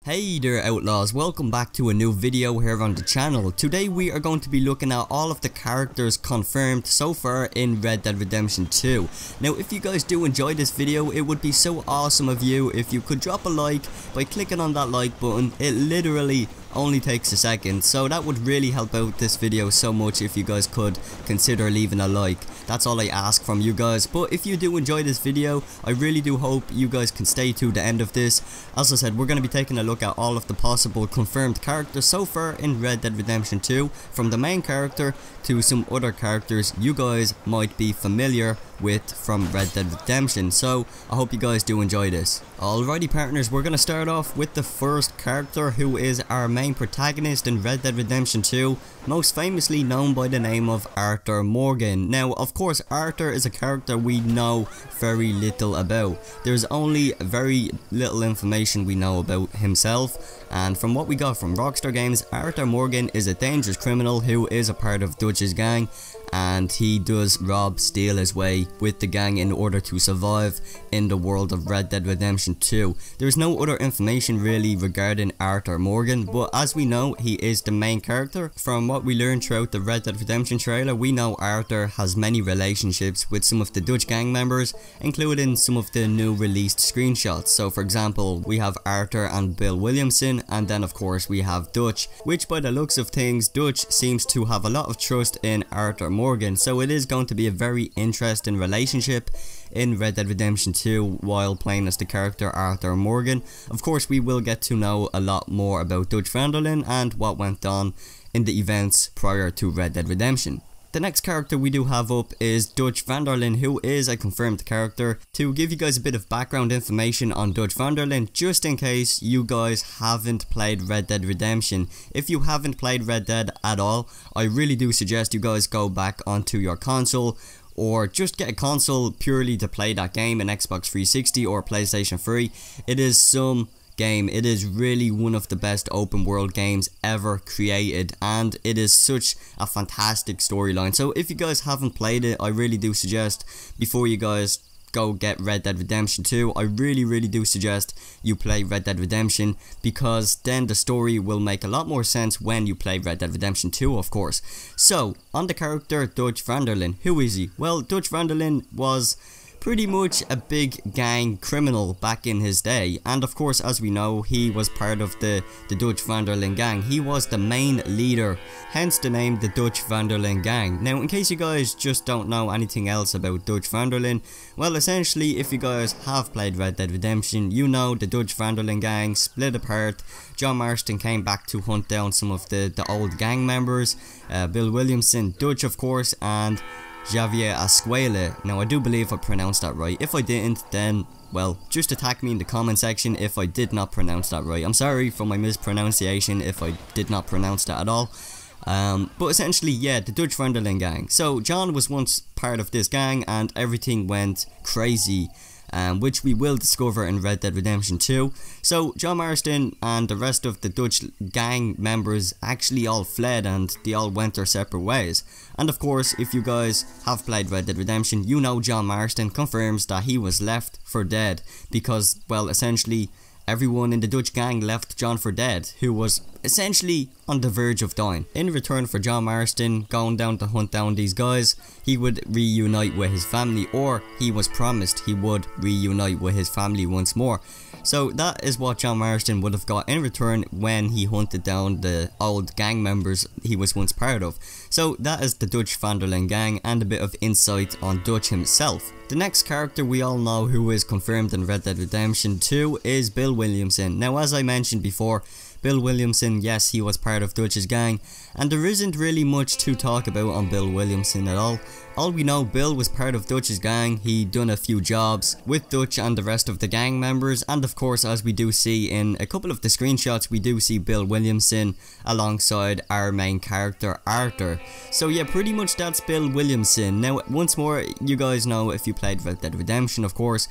Hey there outlaws, welcome back to a new video here on the channel. Today we are going to be looking at all of the characters confirmed so far in Red Dead Redemption 2. Now if you guys do enjoy this video, it would be so awesome of you if you could drop a like by clicking on that like button. It literally only takes a second, so that would really help out this video so much if you guys could consider leaving a like. That's all I ask from you guys. But if you do enjoy this video, I really do hope you guys can stay to the end of this. As I said, we're going to be taking a look at all of the possible confirmed characters so far in Red Dead Redemption 2, from the main character to some other characters you guys might be familiar with from Red Dead Redemption. So I hope you guys do enjoy this. Alrighty partners, we're going to start off with the first character, who is our main protagonist in Red Dead Redemption 2, most famously known by the name of Arthur Morgan. Now of course Arthur is a character we know very little about. There's only very little information we know about himself, and from what we got from Rockstar Games, Arthur Morgan is a dangerous criminal who is a part of Dutch's gang, and he does rob, steal his way with the gang in order to survive in the world of Red Dead Redemption 2. There's no other information really regarding Arthur Morgan, but as we know, he is the main character. From what we learned throughout the Red Dead Redemption trailer, we know Arthur has many relationships with some of the Dutch gang members, including some of the new released screenshots. So for example, we have Arthur and Bill Williamson, and then of course we have Dutch, which by the looks of things, Dutch seems to have a lot of trust in Arthur Morgan, so it is going to be a very interesting relationship in Red Dead Redemption 2 while playing as the character Arthur Morgan. Of course we will get to know a lot more about Dutch van der Linde and what went on in the events prior to Red Dead Redemption. The next character we do have up is Dutch van der Linde, who is a confirmed character. To give you guys a bit of background information on Dutch van der Linde, just in case you guys haven't played Red Dead Redemption. If you haven't played Red Dead at all, I really do suggest you guys go back onto your console, or just get a console purely to play that game, an Xbox 360 or PlayStation 3. It is some game. It is really one of the best open world games ever created, and it is such a fantastic storyline. So if you guys haven't played it, I really do suggest, before you guys go get Red Dead Redemption 2, I really do suggest you play Red Dead Redemption, because then the story will make a lot more sense when you play Red Dead Redemption 2, of course. So on the character Dutch van der Linde, who is he? Well, Dutch van der Linde was pretty much a big gang criminal back in his day, and of course as we know, he was part of the Dutch van der Linde gang. He was the main leader, hence the name the Dutch van der Linde gang. Now in case you guys just don't know anything else about Dutch van der Linde, well essentially if you guys have played Red Dead Redemption, you know the Dutch van der Linde gang split apart. John Marston came back to hunt down some of the old gang members, Bill Williamson, Dutch of course, and Javier Ascuela. Now I do believe I pronounced that right. If I didn't, then well, just attack me in the comment section if I did not pronounce that right. I'm sorry for my mispronunciation if I did not pronounce that at all. But essentially, yeah, the Dutch van der Linde gang. So John was once part of this gang and everything went crazy, which we will discover in Red Dead Redemption 2. So John Marston and the rest of the Dutch gang members actually all fled, and they all went their separate ways. And of course, if you guys have played Red Dead Redemption, you know John Marston confirms that he was left for dead, because, well, essentially everyone in the Dutch gang left John for dead, who was essentially on the verge of dying. In return for John Marston going down to hunt down these guys, he would reunite with his family, or he was promised he would reunite with his family once more. So that is what John Marston would have got in return when he hunted down the old gang members he was once part of. So that is the Dutch van der Linde gang, and a bit of insight on Dutch himself. The next character we all know who is confirmed in Red Dead Redemption 2 is Bill Williamson. Now as I mentioned before, Bill Williamson, yes, he was part of Dutch's gang, and there isn't really much to talk about on Bill Williamson at all. All we know, Bill was part of Dutch's gang. He done a few jobs with Dutch and the rest of the gang members, and of course, as we do see in a couple of the screenshots, we do see Bill Williamson alongside our main character Arthur. So yeah, pretty much that's Bill Williamson. Now once more, you guys know if you played Red Dead Redemption, of course,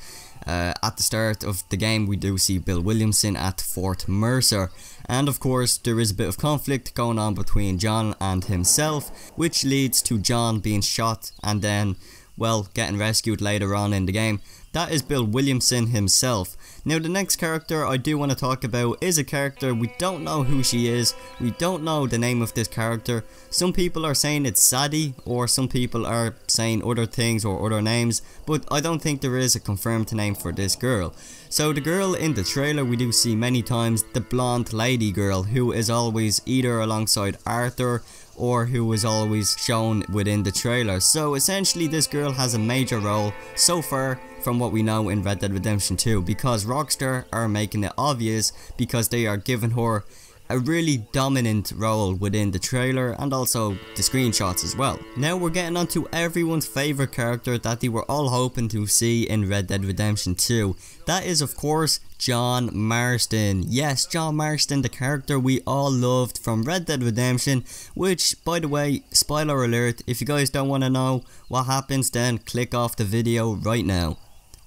at the start of the game we do see Bill Williamson at Fort Mercer, and of course there is a bit of conflict going on between John and himself, which leads to John being shot and then, well, getting rescued later on in the game. that is Bill Williamson himself. Now the next character I do want to talk about is a character we don't know who she is, we don't know the name of this character. Some people are saying it's Sadie, or some people are saying other things or other names, but I don't think there is a confirmed name for this girl. So the girl in the trailer we do see many times, the blonde lady girl who is always either alongside Arthur or who is always shown within the trailer. So essentially this girl has a major role so far from what we know in Red Dead Redemption 2, because Rockstar are making it obvious because they are giving her a really dominant role within the trailer and also the screenshots as well. Now we're getting on to everyone's favourite character that they were all hoping to see in Red Dead Redemption 2. That is of course John Marston. Yes, John Marston, the character we all loved from Red Dead Redemption, which, by the way, spoiler alert, if you guys don't want to know what happens, then click off the video right now.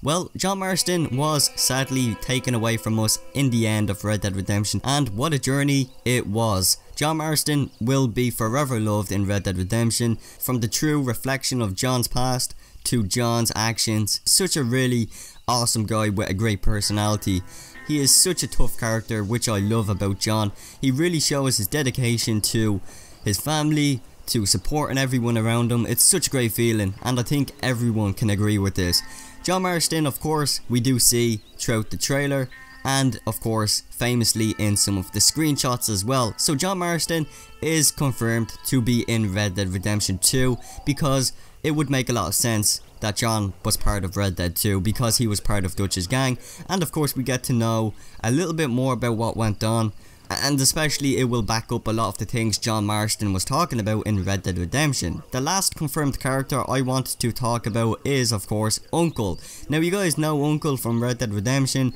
Well, John Marston was sadly taken away from us in the end of Red Dead Redemption, and what a journey it was. John Marston will be forever loved in Red Dead Redemption, from the true reflection of John's past to John's actions. Such a really awesome guy with a great personality. He is such a tough character, which I love about John. He really shows his dedication to his family, to supporting everyone around him. It's such a great feeling, and I think everyone can agree with this. John Marston, of course, we do see throughout the trailer, and of course famously in some of the screenshots as well. So John Marston is confirmed to be in Red Dead Redemption 2, because it would make a lot of sense that John was part of Red Dead 2 because he was part of Dutch's gang, and of course we get to know a little bit more about what went on, and especially it will back up a lot of the things John Marston was talking about in Red Dead Redemption. The last confirmed character I want to talk about is of course Uncle. Now you guys know Uncle from Red Dead Redemption.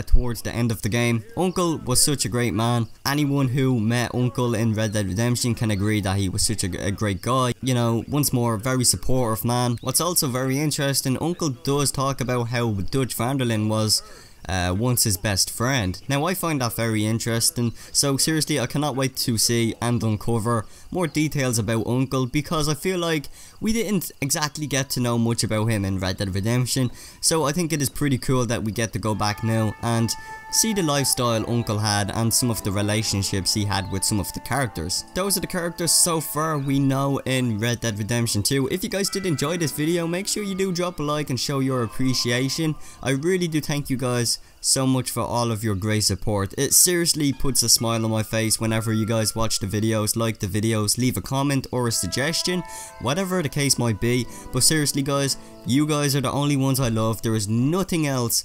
Towards the end of the game, Uncle was such a great man. Anyone who met Uncle in Red Dead Redemption can agree that he was such a great guy. You know, once more, very supportive man. What's also very interesting, Uncle does talk about how Dutch van der Linde was once his best friend. Now I find that very interesting, so seriously I cannot wait to see and uncover more details about Uncle, because I feel like we didn't exactly get to know much about him in Red Dead Redemption, so I think it is pretty cool that we get to go back now and see the lifestyle Uncle had and some of the relationships he had with some of the characters. Those are the characters so far we know in Red Dead Redemption 2. If you guys did enjoy this video, make sure you do drop a like and show your appreciation. I really do thank you guys so much for all of your great support. It seriously puts a smile on my face whenever you guys watch the videos, like the videos, leave a comment or a suggestion, whatever the case might be. But seriously guys, you guys are the only ones I love. There is nothing else,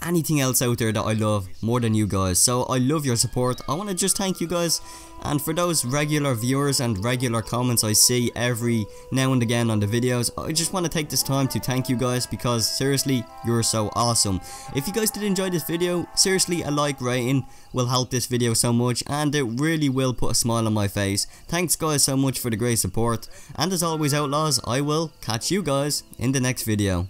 anything else out there that I love more than you guys. So I love your support. I want to just thank you guys, and for those regular viewers and regular comments I see every now and again on the videos, I just want to take this time to thank you guys, because seriously you're so awesome. If you guys did enjoy this video, seriously a like rating will help this video so much, and it really will put a smile on my face. Thanks guys so much for the great support, and as always outlaws, I will catch you guys in the next video.